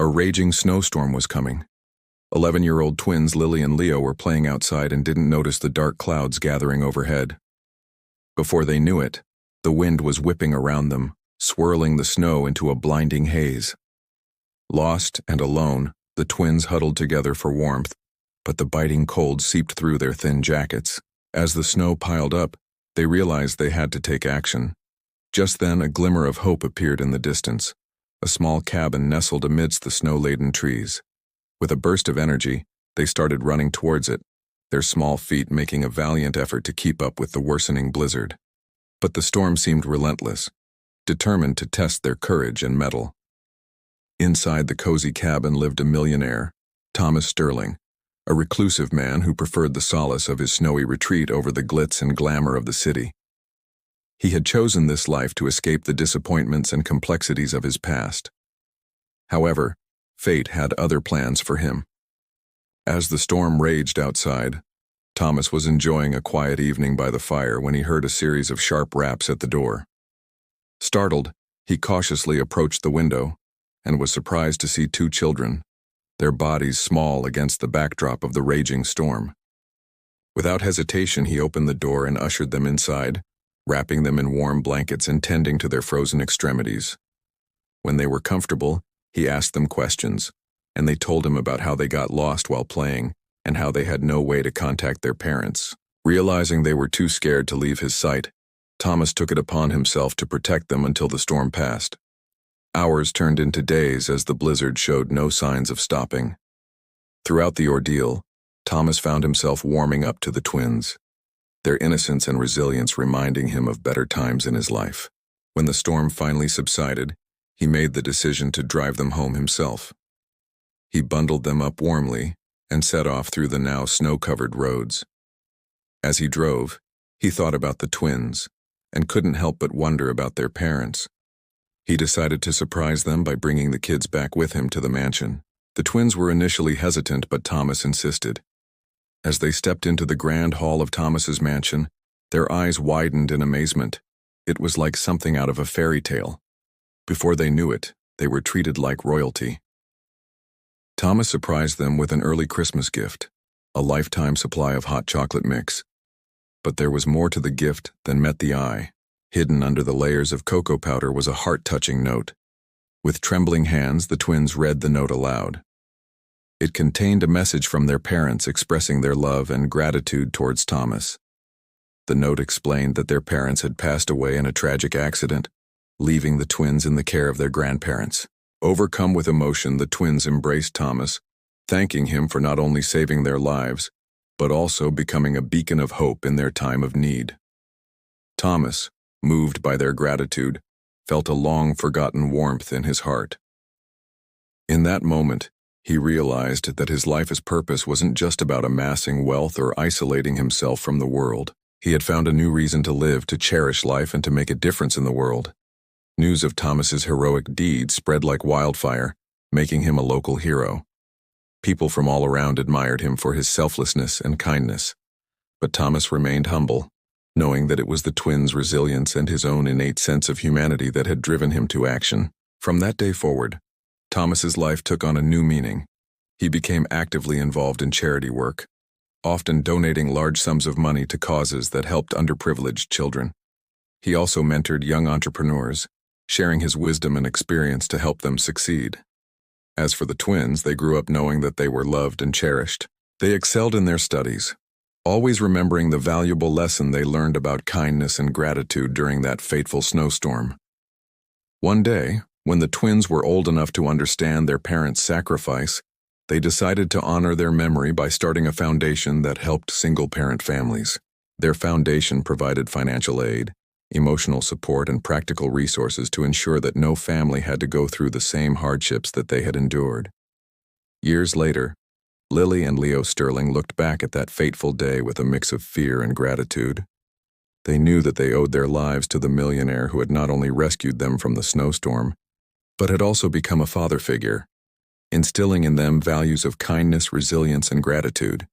A raging snowstorm was coming. 11-year-old twins Lily and Leo were playing outside and didn't notice the dark clouds gathering overhead. Before they knew it, the wind was whipping around them, swirling the snow into a blinding haze. Lost and alone, the twins huddled together for warmth, but the biting cold seeped through their thin jackets. As the snow piled up, they realized they had to take action. Just then, a glimmer of hope appeared in the distance. A small cabin nestled amidst the snow-laden trees. With a burst of energy, they started running towards it, their small feet making a valiant effort to keep up with the worsening blizzard. But the storm seemed relentless, determined to test their courage and mettle. Inside the cozy cabin lived a millionaire, Thomas Sterling, a reclusive man who preferred the solace of his snowy retreat over the glitz and glamour of the city. He had chosen this life to escape the disappointments and complexities of his past. However, fate had other plans for him. As the storm raged outside, Thomas was enjoying a quiet evening by the fire when he heard a series of sharp raps at the door. Startled, he cautiously approached the window and was surprised to see two children, their bodies small against the backdrop of the raging storm. Without hesitation, he opened the door and ushered them inside, wrapping them in warm blankets and tending to their frozen extremities. When they were comfortable, he asked them questions, and they told him about how they got lost while playing and how they had no way to contact their parents. Realizing they were too scared to leave his sight, Thomas took it upon himself to protect them until the storm passed. Hours turned into days as the blizzard showed no signs of stopping. Throughout the ordeal, Thomas found himself warming up to the twins, their innocence and resilience reminding him of better times in his life. When the storm finally subsided, he made the decision to drive them home himself. He bundled them up warmly and set off through the now snow-covered roads. As he drove, he thought about the twins and couldn't help but wonder about their parents. He decided to surprise them by bringing the kids back with him to the mansion. The twins were initially hesitant, but Thomas insisted. As they stepped into the grand hall of Thomas's mansion, their eyes widened in amazement. It was like something out of a fairy tale. Before they knew it, they were treated like royalty. Thomas surprised them with an early Christmas gift, a lifetime supply of hot chocolate mix. But there was more to the gift than met the eye. Hidden under the layers of cocoa powder was a heart-touching note. With trembling hands, the twins read the note aloud. It contained a message from their parents expressing their love and gratitude towards Thomas. The note explained that their parents had passed away in a tragic accident, leaving the twins in the care of their grandparents. Overcome with emotion, the twins embraced Thomas, thanking him for not only saving their lives, but also becoming a beacon of hope in their time of need. Thomas, moved by their gratitude, felt a long-forgotten warmth in his heart. In that moment, he realized that his life's purpose wasn't just about amassing wealth or isolating himself from the world. He had found a new reason to live, to cherish life, and to make a difference in the world. News of Thomas's heroic deeds spread like wildfire, making him a local hero. People from all around admired him for his selflessness and kindness. But Thomas remained humble, knowing that it was the twins' resilience and his own innate sense of humanity that had driven him to action. From that day forward, Thomas's life took on a new meaning. He became actively involved in charity work, often donating large sums of money to causes that helped underprivileged children. He also mentored young entrepreneurs, sharing his wisdom and experience to help them succeed. As for the twins, they grew up knowing that they were loved and cherished. They excelled in their studies, always remembering the valuable lesson they learned about kindness and gratitude during that fateful snowstorm. One day, when the twins were old enough to understand their parents' sacrifice, they decided to honor their memory by starting a foundation that helped single-parent families. Their foundation provided financial aid, emotional support, and practical resources to ensure that no family had to go through the same hardships that they had endured. Years later, Lily and Leo Sterling looked back at that fateful day with a mix of fear and gratitude. They knew that they owed their lives to the millionaire who had not only rescued them from the snowstorm, but had also become a father figure, instilling in them values of kindness, resilience, and gratitude.